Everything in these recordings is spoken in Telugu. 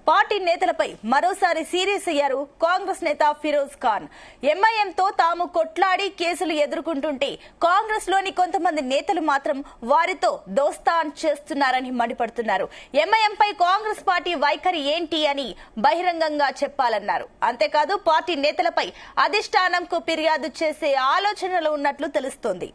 పార్టీ నేతలపై మరోసారి సీరియస్ అయ్యారు కాంగ్రెస్ నేత ఫిరోజ్ ఖాన్. ఎంఐఎంతో తాము కొట్లాడి కేసులు ఎదుర్కొంటుంటే కాంగ్రెస్ లోని కొంతమంది నేతలు మాత్రం వారితో దోస్తాన్ చేస్తున్నారని మండిపడుతున్నారు. ఎంఐఎంపై కాంగ్రెస్ పార్టీ వైఖరి ఏంటి అని బహిరంగంగా చెప్పాలన్నారు. అంతేకాదు పార్టీ నేతలపై అధిష్టానంకు ఫిర్యాదు చేసే ఆలోచనలు ఉన్నట్లు తెలుస్తోంది.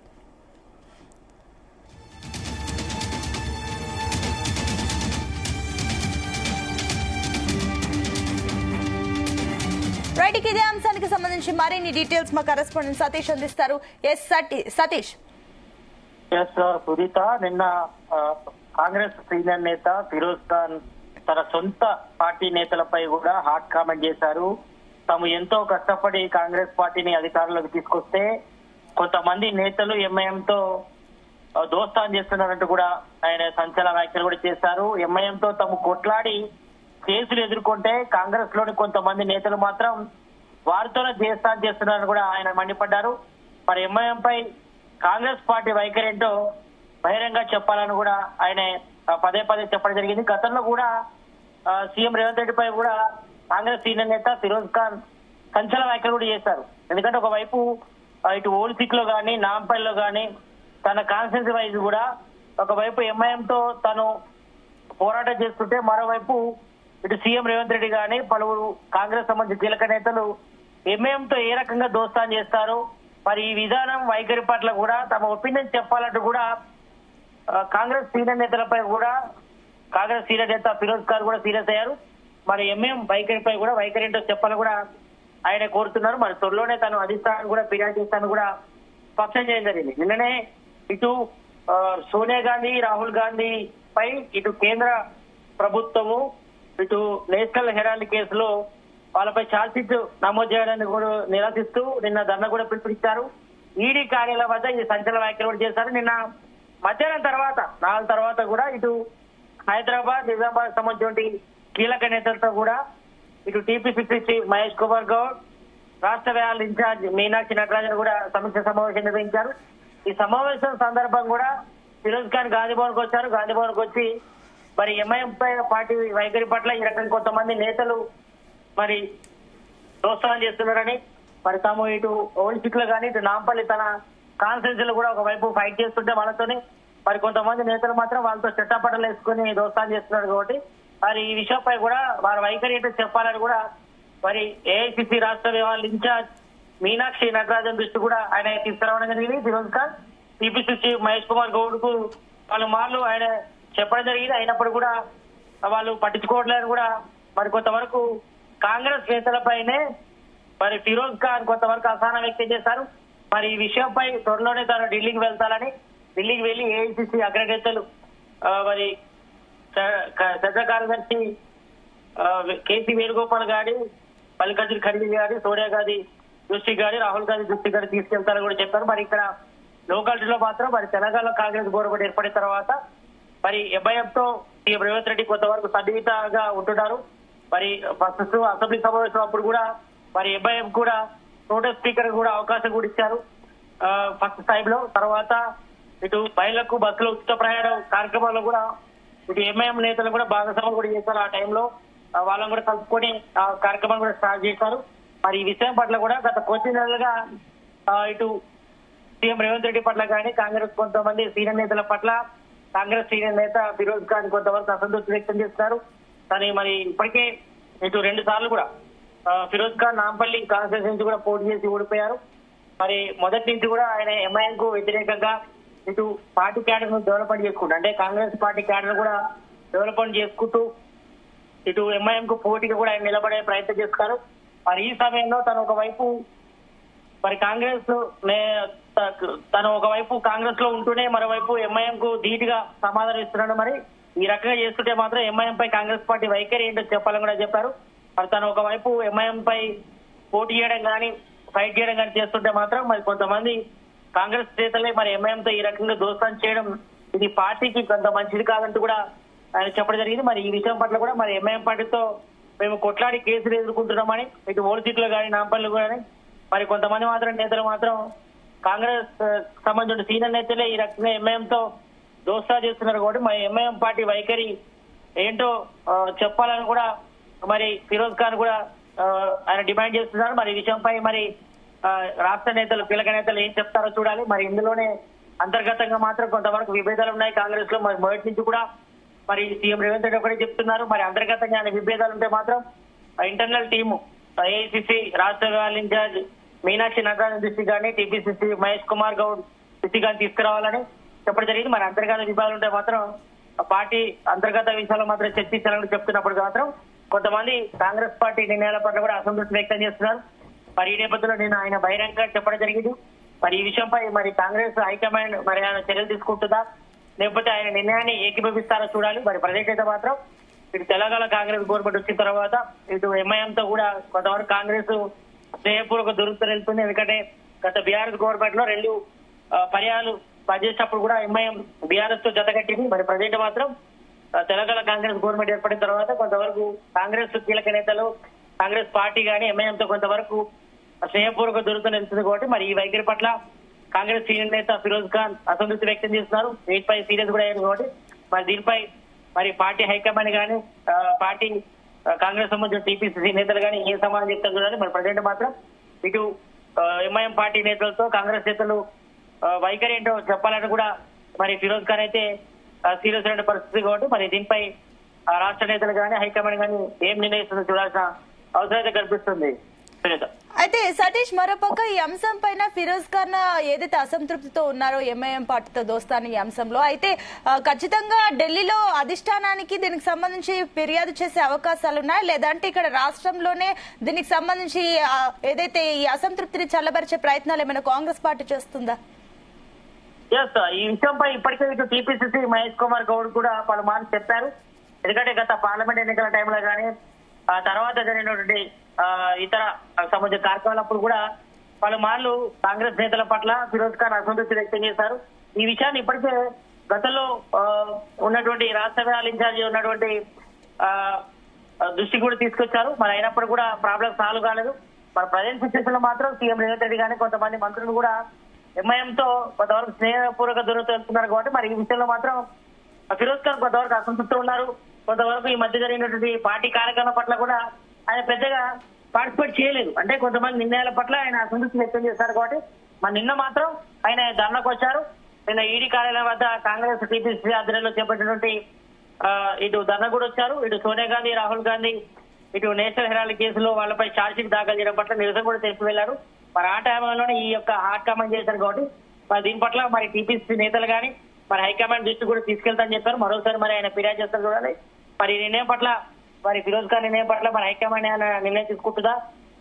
రైట్, ఇదే అంశానికి సంబంధించి మరిన్ని డీటెయిల్స్ మా కరెస్పాండెంట్ సతీష్ అందిస్తారు. సతీష్. సునీత, నిన్న కాంగ్రెస్ సీనియర్ నేత ఫిరోజ్ ఖాన్ తన సొంత పార్టీ నేతలపై కూడా హాట్ కామెంట్ చేశారు. తాము ఎంతో కష్టపడి కాంగ్రెస్ పార్టీని అధికారంలోకి తీసుకొస్తే కొంతమంది నేతలు ఎంఐఎంతో దోస్తాన్ చేస్తున్నారంటూ కూడా ఆయన సంచలన వ్యాఖ్యలు కూడా చేశారు. ఎంఐఎంతో తాము కొట్లాడి కేసులు ఎదుర్కొంటే కాంగ్రెస్ లోని కొంతమంది నేతలు మాత్రం వారితోనే దోస్తాన్ చేస్తున్నారని కూడా ఆయన మండిపడ్డారు. మరి ఎంఐఎంపై కాంగ్రెస్ పార్టీ వైఖరి ఏంటో బహిరంగ చెప్పాలని కూడా ఆయన పదే పదే చెప్పడం జరిగింది. గతంలో కూడా సీఎం రేవంత్ రెడ్డిపై కూడా కాంగ్రెస్ సీనియర్ నేత ఫిరోజ్ ఖాన్ సంచలన వ్యాఖ్యలు కూడా చేశారు. ఎందుకంటే ఒకవైపు ఇటు ఓల్సిక్ లో కానీ నాంపల్లిలో కానీ తన కాన్స్టిట్యూన్సీ వైజ్ కూడా ఒకవైపు ఎంఐఎంతో తను పోరాటం చేస్తుంటే మరోవైపు ఇటు సీఎం రేవంత్ రెడ్డి కానీ పలువురు కాంగ్రెస్ సంబంధించిన కీలక నేతలు ఎంఐఎంతో ఏ రకంగా దోస్తాన్ చేస్తారు, మరి ఈ విధానం వైఖరి పట్ల కూడా తమ ఒపీనియన్ చెప్పాలంటూ కూడా కాంగ్రెస్ సీనియర్ నేతలపై కూడా కాంగ్రెస్ సీనియర్ నేత ఫిరోజ్ ఖాన్ కూడా సీరియస్ అయ్యారు. మరి ఎంఐఎం వైఖరిపై కూడా వైఖరి ఏంటో చెప్పాలని కూడా ఆయన కోరుతున్నారు. మరి త్వరలోనే తను అధిష్టానం కూడా ఫిర్యాదు చేస్తాను కూడా స్పష్టం చేయడం జరిగింది. నిన్ననే ఇటు సోనియా గాంధీ, రాహుల్ గాంధీ పై ఇటు కేంద్ర ప్రభుత్వము ఇటు నేషనల్ హెరాల్డ్ కేసులో వాళ్ళపై ఛార్జ్ షీట్ నమోదు చేయడాన్ని కూడా నిరసిస్తూ నిన్న ధర్నా కూడా పిలుపునిచ్చారు. ఈడీ కార్యాలయం వద్ద ఈ సంచలన వ్యాఖ్యలు కూడా చేశారు. నిన్న మధ్యాహ్నం తర్వాత 4 తర్వాత కూడా ఇటు హైదరాబాద్, నిజామాబాద్ సంబంధించిన కీలక నేతలతో కూడా ఇటు టీపీసీసీ చీఫ్ మహేష్ కుమార్ గౌడ్, రాష్ట్ర వ్యవహారాల ఇన్ఛార్జ్ మీనాక్షి నటరాజన్ కూడా సమీక్ష సమావేశం నిర్వహించారు. ఈ సమావేశం సందర్భం కూడా ఫిరోజ్ ఖాన్ గాంధీభవన్కి వచ్చారు. గాంధీభవన్కి వచ్చి మరి ఎంఐఎం పార్టీ వైఖరి పట్ల ఈ రకంగా కొంతమంది నేతలు మరి ప్రోత్సాహం చేస్తున్నారని, మరి తాము ఇటు ఓల్సిక్ లో కానీ ఇటు నాంపల్లి తన కాన్స్టిట్యూన్సీ లో కూడా ఒకవైపు ఫైట్ చేస్తుంటే వాళ్ళతోని మరి కొంతమంది నేతలు మాత్రం వాళ్ళతో చెట్టాపట్టలు వేసుకుని దోస్తాన్ చేస్తున్నారు. కాబట్టి మరి ఈ విషయంపై కూడా వారి వైఖరి ఏంటో చెప్పాలని కూడా మరి ఏఐసిసి రాష్ట్ర వ్యవహారాల ఇన్ఛార్జ్ మీనాక్షి నటరాజన్ దృష్టి కూడా ఆయన తీసుకురావడం జరిగింది. ఫిరోజ్ ఖాన్ టీపీసీ చీఫ్ మహేష్ కుమార్ గౌడ్ కు పలు మార్లు ఆయన చెప్పడం జరిగింది. అయినప్పుడు కూడా వాళ్ళు పట్టించుకోవట్లేదు కూడా మరి కొంతవరకు కాంగ్రెస్ నేతలపైనే మరి ఫిరోజ్ ఖాన్ కొంతవరకు అసహనం వ్యక్తం చేశారు. మరి ఈ విషయంపై త్వరలోనే తాను ఢిల్లీకి వెళ్తానని, ఢిల్లీకి వెళ్లి ఏఐసిసి అగ్రనేతలు మరి పెద్ద కార్యదర్శి కేసీ వేణుగోపాల్ గారి, మల్లికార్జున ఖర్గే గారి, సోనియా గాంధీ దృష్టి గారి, రాహుల్ గాంధీ దృష్టి గారి తీసుకెళ్తారని కూడా చెప్పారు. మరి ఇక్కడ లోకాలిటీలో మాత్రం మరి తెలంగాణలో కాంగ్రెస్ గవర్నమెంట్ ఏర్పడిన తర్వాత మరి ఎంఐఎంతో సీఎం రేవంత్ రెడ్డి కొంతవరకు సన్నిహితంగా ఉంటున్నారు. మరి ఫస్ట్ అసెంబ్లీ సమావేశం అప్పుడు కూడా మరి ఎంఐఎం కూడా నోటెడ్ స్పీకర్ కూడా అవకాశం కూడా ఇచ్చారు ఫస్ట్ టైంలో. తర్వాత ఇటు మహిళలకు బస్సులో ఉచిత ప్రయాణం కార్యక్రమాల్లో కూడా ఇటు ఎంఐఎం నేతలు కూడా భాగస్వాములు కూడా చేశారు. ఆ టైంలో వాళ్ళని కూడా కలుపుకొని ఆ కార్యక్రమాన్ని కూడా స్టార్ట్ చేశారు. మరి ఈ విషయం పట్ల కూడా గత కొద్ది నెలలుగా ఇటు సీఎం రేవంత్ రెడ్డి పట్ల కానీ కాంగ్రెస్ కొంతమంది సీనియర్ నేతల పట్ల కాంగ్రెస్ సీనియర్ నేత ఫిరోజ్ ఖాన్ కొంతవరకు అసంతృప్తి వ్యక్తం చేస్తున్నారు. కానీ మరి ఇప్పటికే ఇటు 2 సార్లు కూడా ఫిరోజ్ ఖాన్ నాంపల్లి కాన్స్టిట్యూన్సీ నుంచి కూడా పోటీ చేసి ఓడిపోయారు. మరి మొదటి నుంచి కూడా ఆయన ఎంఐఎం కు వ్యతిరేకంగా ఇటు పార్టీ క్యాడర్ ను డెవలప్మెంట్ చేసుకుంటూ అంటే కాంగ్రెస్ పార్టీ క్యాడర్ కూడా డెవలప్మెంట్ చేసుకుంటూ ఇటు ఎంఐఎం కు పోటీగా కూడా ఆయన నిలబడే ప్రయత్నం చేస్తారు. మరి ఈ సమయంలో తను ఒకవైపు మరి కాంగ్రెస్ తను ఒకవైపు కాంగ్రెస్ లో ఉంటూనే మరోవైపు ఎంఐఎం కు ధీటుగా సమాధానం ఇస్తున్నాడు. మరి ఈ రకంగా చేస్తుంటే మాత్రం ఎంఐఎం పై కాంగ్రెస్ పార్టీ వైఖరి ఏంటో చెప్పాలని కూడా చెప్పారు. మరి తను ఒకవైపు ఎంఐఎం పై పోటీ చేయడం కానీ ఫైట్ చేయడం కానీ చేస్తుంటే మాత్రం మరి కొంతమంది కాంగ్రెస్ నేతలే మరి ఎంఐఎంతో ఈ రకంగా దోస్తాన్ చేయడం ఇది పార్టీకి కొంత మంచిది కాదంటూ కూడా ఆయన చెప్పడం జరిగింది. మరి ఈ విషయం పట్ల కూడా మరి ఎంఐఎం పార్టీతో మేము కొట్లాడి కేసులు ఎదుర్కొంటున్నామని ఇటు ఓల్సిక్ లో కానీ నాంపల్లి కానీ మరి కొంతమంది మాత్రం నేతలు మాత్రం కాంగ్రెస్ సంబంధించిన సీనియర్ నేతలే ఈ రకంగా ఎంఐఎంతో దోస్తా చేస్తున్నారు. కాబట్టి మా ఎంఐఎం పార్టీ వైఖరి ఏంటో చెప్పాలని కూడా మరి ఫిరోజ్ ఖాన్ కూడా ఆయన డిమాండ్ చేస్తున్నారు. మరి ఈ విషయంపై మరి రాష్ట్ర నేతలు కీలక నేతలు ఏం చెప్తారో చూడాలి. మరి ఇందులోనే అంతర్గతంగా మాత్రం కొంతవరకు విభేదాలు ఉన్నాయి కాంగ్రెస్ లో. మరి మొదటి నుంచి కూడా మరి సీఎం రేవంత్ రెడ్డి ఒకటే చెప్తున్నారు. మరి అంతర్గతంగా విభేదాలు ఉంటే మాత్రం ఇంటర్నల్ టీము ఏఐసిసి రాష్ట్ర ఇన్ఛార్జ్ మీనాక్షి నటరాజన్ దృష్టి కానీ టీపీసీసీ మహేష్ కుమార్ గౌడ్ దృష్టి కానీ తీసుకురావాలని చెప్పడం జరిగింది. మరి అంతర్గత విభేదాలు ఉంటే మాత్రం పార్టీ అంతర్గత విషయాలు మాత్రం చర్చించాలని చెప్తున్నప్పుడు మాత్రం కొంతమంది కాంగ్రెస్ పార్టీ నిర్ణయాల పట్ల కూడా అసంతృప్తి వ్యక్తం చేస్తున్నారు. మరి ఈ నేపథ్యంలో నేను ఆయన బహిరంగంగా చెప్పడం జరిగింది. మరి ఈ విషయంపై మరి కాంగ్రెస్ హైకమాండ్ మరి ఆయన చర్యలు తీసుకుంటుందా లేకపోతే ఆయన నిర్ణయాన్ని ఏకీభవిస్తారో చూడాలి. మరి ప్రజెంట్ అయితే మాత్రం ఇటు తెలంగాణ కాంగ్రెస్ గవర్నమెంట్ వచ్చిన తర్వాత ఇటు ఎంఐఎంతో కూడా కొంతవరకు కాంగ్రెస్ స్నేహపూర్వక దూరంతో వెళ్తుంది. ఎందుకంటే గత బీఆర్ఎస్ గవర్నమెంట్ లో 2 పర్యాలు పనిచేసినప్పుడు కూడా ఎంఐఎం బీఆర్ఎస్ తో జతకట్టింది. మరి ప్రజెంట్ మాత్రం తెలంగాణ కాంగ్రెస్ గవర్నమెంట్ ఏర్పడిన తర్వాత కొంతవరకు కాంగ్రెస్ కీలక నేతలు కాంగ్రెస్ పార్టీ కానీ ఎంఐఎంతో కొంతవరకు స్నేహపూర్వక దూరంతో వెళ్తుంది కాబట్టి మరి ఈ వైఖరి పట్ల కాంగ్రెస్ సీనియర్ నేత ఫిరోజ్ ఖాన్ అసంతృప్తి వ్యక్తం చేస్తున్నారు. వీటిపై సీరియస్ కూడా అయ్యారు కాబట్టి మరి దీనిపై మరి పార్టీ హైకమాండ్ కానీ పార్టీ కాంగ్రెస్ సంబంధించిన టీపీసీసీ నేతలు కానీ ఏ సమాధానం చెప్తారు చూడాలి. మరి ప్రజెంట్ మాత్రం ఇటు ఎంఐఎం పార్టీ నేతలతో కాంగ్రెస్ నేతలు వైఖరి ఏంటో చెప్పాలని కూడా మరి ఫిరోజ్ ఖాన్ అయితే సీరియస్ అయిన పరిస్థితి కాబట్టి మరి దీనిపై రాష్ట్ర నేతలు కానీ హైకమాండ్ కానీ ఏం నిర్ణయిస్తుందో చూడాల్సిన అవసరం అయితే కనిపిస్తుంది. అయితే సతీష్, మరోపక్క ఈ అంశం పైన ఫిరోజ్ ఖాన్ ఏదైతే అసంతృప్తితో ఉన్నారో ఎంఐఎం పార్టీతో దోస్తాను ఈ అంశంలో అయితే ఖచ్చితంగా ఢిల్లీలో అధిష్టానానికి దీనికి సంబంధించి ఫిర్యాదు చేసే అవకాశాలు ఉన్నాయి, లేదంటే ఇక్కడ రాష్ట్రంలోనే దీనికి సంబంధించి ఏదైతే ఈ అసంతృప్తిని చల్లబరిచే ప్రయత్నాలు ఏమైనా కాంగ్రెస్ పార్టీ చేస్తుందా? ఈ విషయంపై ఇప్పటికే ఇటు టీపీసీసీ మహేష్ కుమార్ గౌడ్ కూడా పలుమార్లు చెప్పారు. ఎందుకంటే గత పార్లమెంట్ ఎన్నికల టైంలో కానీ ఆ తర్వాత జరిగినటువంటి ఇతర సంబంధించిన కార్యక్రమాలప్పుడు కూడా పలుమార్లు కాంగ్రెస్ నేతల పట్ల ఫిరోజ్ ఖాన్ అసంతృప్తి వ్యక్తం చేశారు. ఈ విషయాన్ని ఇప్పటికే గతంలో ఉన్నటువంటి రాష్ట్ర ఇన్ఛార్జి ఉన్నటువంటి దృష్టి కూడా తీసుకొచ్చారు. మరి అయినప్పుడు కూడా ప్రాబ్లం సాల్వ్ కాలేదు. మరి ప్రజెంట్ సిచ్యువేషన్ లో మాత్రం సీఎం రేవంత్ రెడ్డి కానీ కొంతమంది మంత్రులు కూడా ఎంఐఎంతో కొంతవరకు స్నేహపూర్వక దూరంతో వెళ్తున్నారు కాబట్టి మరి ఈ విషయంలో మాత్రం ఫిరోజ్ ఖాన్ కొంతవరకు అసంతృప్తి ఉన్నారు. కొంతవరకు ఈ మధ్య జరిగినటువంటి పార్టీ కార్యక్రమాల పట్ల కూడా ఆయన పెద్దగా పార్టిసిపేట్ చేయలేదు. అంటే కొంతమంది నిర్ణయాల పట్ల ఆయన అసంతృప్తి వ్యక్తం చేశారు కాబట్టి మరి నిన్న మాత్రం ఆయన ధర్నాకు వచ్చారు. నిన్న ఈడీ కార్యాలయం వద్ద కాంగ్రెస్ టీపీసీ ఆధ్వర్యంలో చేపట్టినటువంటి ఇటు ధర్నా కూడా వచ్చారు. ఇటు సోనియా గాంధీ, రాహుల్ గాంధీ ఇటు నేషనల్ హెరాల్డ్ కేసులో వాళ్ళపై ఛార్జ్ షీట్ దాఖలు చేయడం పట్ల నిరసన కూడా తెలిపి వెళ్లారు. మరి ఆ టైంలోనే ఈ యొక్క హాట్ కామెంట్ చేశారు కాబట్టి మరి దీని పట్ల మరి టీపీసీ నేతలు కానీ మరి హైకమాండ్ దృష్టి కూడా తీసుకెళ్తారని చెప్పారు. మరోసారి మరి ఆయన ఫిర్యాదు చేస్తారు చూడాలి. మరి ఈ నిర్ణయం పట్ల మరి ఫిరోజ్ ఖాన్ నిర్ణయం పట్ల మరి హైకమాండ్ ఆయన నిర్ణయం తీసుకుంటుందా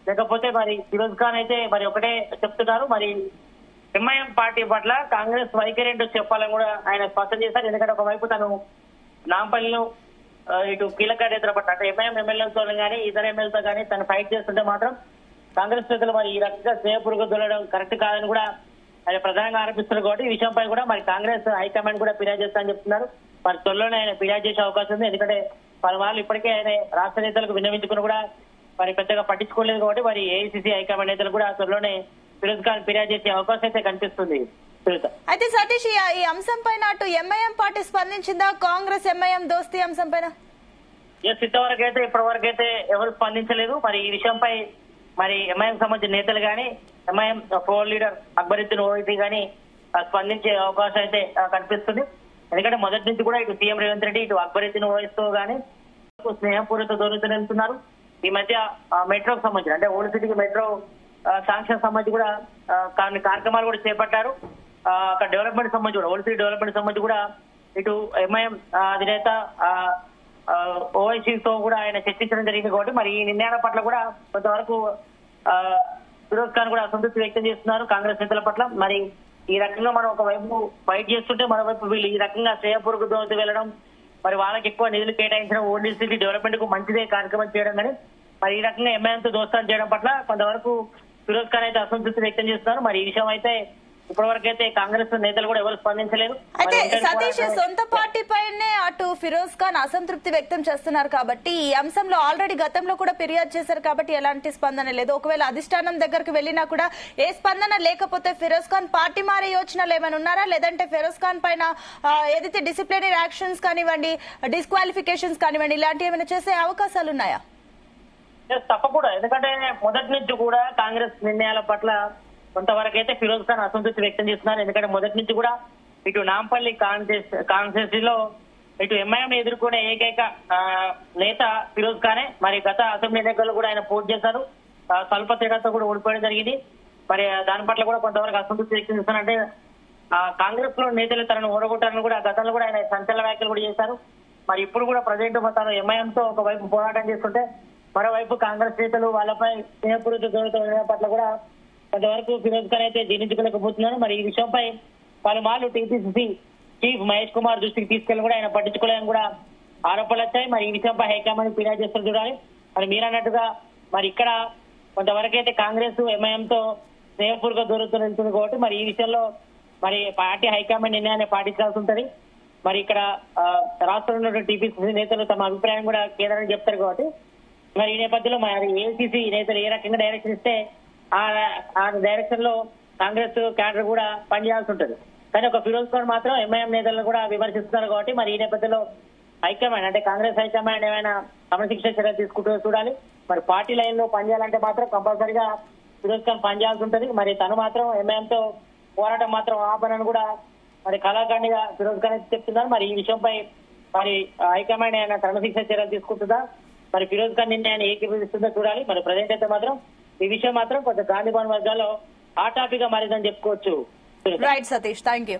లేకపోతే మరి ఫిరోజ్ ఖాన్ అయితే మరి ఒకటే చెప్తున్నారు. మరి ఎంఐఎం పార్టీ పట్ల కాంగ్రెస్ వైఖరి ఏంటో చెప్పాలని కూడా ఆయన స్పష్టం చేశారు. ఎందుకంటే ఒకవైపు తను నాంపల్లిలో ఇటు కీలక నేతల పట్ల అంటే ఎంఐఎం ఎమ్మెల్యేలతో కానీ ఇతర ఎమ్మెల్యేలతో కానీ తను ఫైట్ చేస్తుంటే మాత్రం కాంగ్రెస్ నేతలు మరి ఈ రకంగా స్నేహపూర్వక దొరకడం కరెక్ట్ కాదని కూడా ఆయన ప్రధానంగా ఆరోపిస్తున్నారు. కాబట్టి ఈ విషయంపై కూడా మరి కాంగ్రెస్ హైకమాండ్ కూడా ఫిర్యాదు చేస్తారని చెప్తున్నారు. మరి త్వరలోనే ఆయన ఫిర్యాదు చేసే అవకాశం ఉంది. ఎందుకంటే పలుమార్లు ఇప్పటికే ఆయన రాష్ట్ర నేతలకు విన్నవించుకుని కూడా మరి పెద్దగా పట్టించుకోలేదు కాబట్టి మరి ఏఐసిసి హైకమాండ్ నేతలు కూడా త్వరలోనే ఫిరోజ్ ఖాన్ ఫిర్యాదు చేసే అవకాశం అయితే కనిపిస్తుంది. అయితే సతీష్, ఈ అంశం పైన అటు ఎంఐఎం పార్టీ స్పందించిందా? కాంగ్రెస్ ఎంఐఎం దోస్తీ అంశం పైన ఇంతవరకు అయితే ఇప్పటి అయితే ఎవరు స్పందించలేదు. మరి ఈ విషయంపై మరి ఎంఐఎం సంబంధించిన నేతలు కానీ MIM floor leader Akbaruddin Owaisi కానీ స్పందించే అవకాశం అయితే కనిపిస్తుంది. ఎందుకంటే మొదటి నుంచి కూడా ఇటు సీఎం రేవంత్ రెడ్డి ఇటు అక్బరుద్దీన్ ఓవైసీతో కానీ స్నేహపూరిత దూరంతో వెళ్తున్నారు. ఈ మధ్య మెట్రోకి సంబంధించి అంటే ఓల్డ్ సిటీకి మెట్రో శాంక్షన్ సంబంధించి కూడా కొన్ని కార్యక్రమాలు కూడా చేపట్టారు. అక్కడ డెవలప్మెంట్ సంబంధించి కూడా ఓల్డ్ సిటీ డెవలప్మెంట్ సంబంధించి కూడా ఇటు ఎంఐఎం అధినేత ఓవైసీతో కూడా ఆయన చర్చించడం జరిగింది. కాబట్టి మరి ఈ నిర్ణయాల పట్ల కూడా కొంతవరకు ఫిరోజ్ ఖాన్ కూడా అసంతృప్తి వ్యక్తం చేస్తున్నారు కాంగ్రెస్ నేతల పట్ల. మరి ఈ రకంగా మనం ఒకవైపు ఫైట్ చేస్తుంటే మరోవైపు వీళ్ళు ఈ రకంగా శ్రేయపూర్వక దూరంతో వెళ్ళడం మరి వాళ్ళకి ఎక్కువ నిధులు కేటాయించడం ఓల్డ్ సిటీ డెవలప్మెంట్ కు మంచిదే కార్యక్రమం చేయడం కానీ మరి ఈ రకంగా ఎంఐఎంతో దోస్తాను చేయడం పట్ల కొంతవరకు ఫిరోజ్ ఖాన్ అయితే అసంతృప్తి వ్యక్తం చేస్తున్నారు. మరి ఈ విషయం అయితే ఇప్పటివరకు అయితే కాంగ్రెస్ నేతలు కూడా ఎవరు స్పందించలేదు. అయితే సతీష్, సొంత పార్టీ పైనే అటు ఫిరోజ్ ఖాన్ అసంతృప్తి వ్యక్తం చేస్తున్నారు కాబట్టి ఈ అంశంలో ఆల్రెడీ గతంలో కూడా ఫిర్యాదు చేశారు కాబట్టి ఎలాంటి స్పందన లేదు. ఒకవేళ అధిష్టానం దగ్గరకు వెళ్ళినా కూడా ఏ స్పందన లేకపోతే ఫిరోజ్ ఖాన్ పార్టీ మారే యోచనలు ఏమైనా ఉన్నారా? లేదంటే ఫిరోజ్ ఖాన్ పైన ఏదైతే డిసిప్లినరీ యాక్షన్స్ కానివ్వండి, డిస్క్వాలిఫికేషన్స్ కానివ్వండి, ఇలాంటివి ఏమైనా చేసే అవకాశాలు ఉన్నాయా? తప్పకుండా, ఎందుకంటే మొదటి నుంచి కూడా కాంగ్రెస్ నిర్ణయాల పట్ల కొంతవరకు అయితే ఫిరోజ్ ఖాన్ అసంతృప్తి వ్యక్తం చేస్తున్నారు. ఎందుకంటే మొదటి నుంచి కూడా ఇటు నాంపల్లి కాన్స్టిట్యూన్సీలో ఇటు ఎంఐఎం ఎదుర్కొనే ఏకైక నేత ఫిరోజ్ ఖానే. మరి గత అసెంబ్లీ ఎన్నికల్లో కూడా ఆయన పోటీ చేశారు, స్వల్ప తేడాతో కూడా ఓడిపోవడం జరిగింది. మరి దాని పట్ల కూడా కొంతవరకు అసంతృప్తి వ్యక్తం చేస్తారంటే కాంగ్రెస్ లో నేతలు తనను ఓడగొట్టారని కూడా గతంలో కూడా ఆయన సంచలన వ్యాఖ్యలు కూడా చేశారు. మరి ఇప్పుడు కూడా ప్రజెంట్ తను ఎంఐఎంతో ఒకవైపు పోరాటం చేస్తుంటే మరోవైపు కాంగ్రెస్ నేతలు వాళ్ళపై స్నేహపూర్వక గౌరవ పట్ల కూడా కొంతవరకు ఫిరోజ్ ఖాన్ అయితే జీర్ణించుకోలేకపోతున్నారు. మరి ఈ విషయంపై పలుమార్లు టీపీసీసీ చీఫ్ మహేష్ కుమార్ దృష్టికి తీసుకెళ్లి కూడా ఆయన పట్టించుకోలేని కూడా ఆరోపణలు వచ్చాయి. మరి ఈ విషయంపై హైకమాండ్ ఫిర్యాదు చేస్తారు చూడాలి. మరి మీరు అన్నట్టుగా మరి ఇక్కడ కొంతవరకు అయితే కాంగ్రెస్ ఎంఐఎంతో స్నేహపూర్వక దూరంతో వెళ్తుంది కాబట్టి మరి ఈ విషయంలో మరి పార్టీ హైకమాండ్ నిర్ణయాన్ని పాటించాల్సి ఉంటుంది. మరి ఇక్కడ రాష్ట్రంలో ఉన్న టీపీసీసీ నేతలు తమ అభిప్రాయం కూడా కేంద్రానికి చెప్తారు కాబట్టి మరి ఈ నేపథ్యంలో మరి ఏఐసీసీ నేతలు ఏ రకంగా డైరెక్షన్ ఇస్తే ఆ డైరెక్షన్ లో కాంగ్రెస్ క్యాడర్ కూడా పనిచేయాల్సి ఉంటుంది. కానీ ఒక ఫిరోజ్ ఖాన్ మాత్రం ఎంఐఎం నేతలను కూడా విమర్శిస్తున్నారు కాబట్టి మరి ఈ నేపథ్యంలో హైకమాండ్ అంటే కాంగ్రెస్ హైకమాండ్ ఏమైనా క్రమశిక్షణ చర్యలు తీసుకుంటూ చూడాలి. మరి పార్టీ లైన్ లో పనిచేయాలంటే మాత్రం కంపల్సరీగా ఫిరోజ్ ఖాన్ పనిచేయాల్సి ఉంటుంది. మరి తను మాత్రం ఎంఐఎంతో పోరాటం మాత్రం ఆపనని కూడా మరి కళాఖండిగా ఫిరోజ్ ఖాన్ చెప్తున్నారు. మరి ఈ విషయంపై మరి హైకమాండ్ ఆయన క్రమశిక్షణ చర్యలు తీసుకుంటుందా, మరి ఫిరోజ్ ఖాన్ నిర్ణయాన్ని ఏకీభవిస్తుందో చూడాలి. మరి ప్రజెంట్ అయితే మాత్రం ఈ విషయం మాత్రం కొంచెం గాంధీ భవన్ వర్గాల్లో ఆ టాపిక్ గా మారిందని చెప్పుకోవచ్చు. Right Satish, thank you.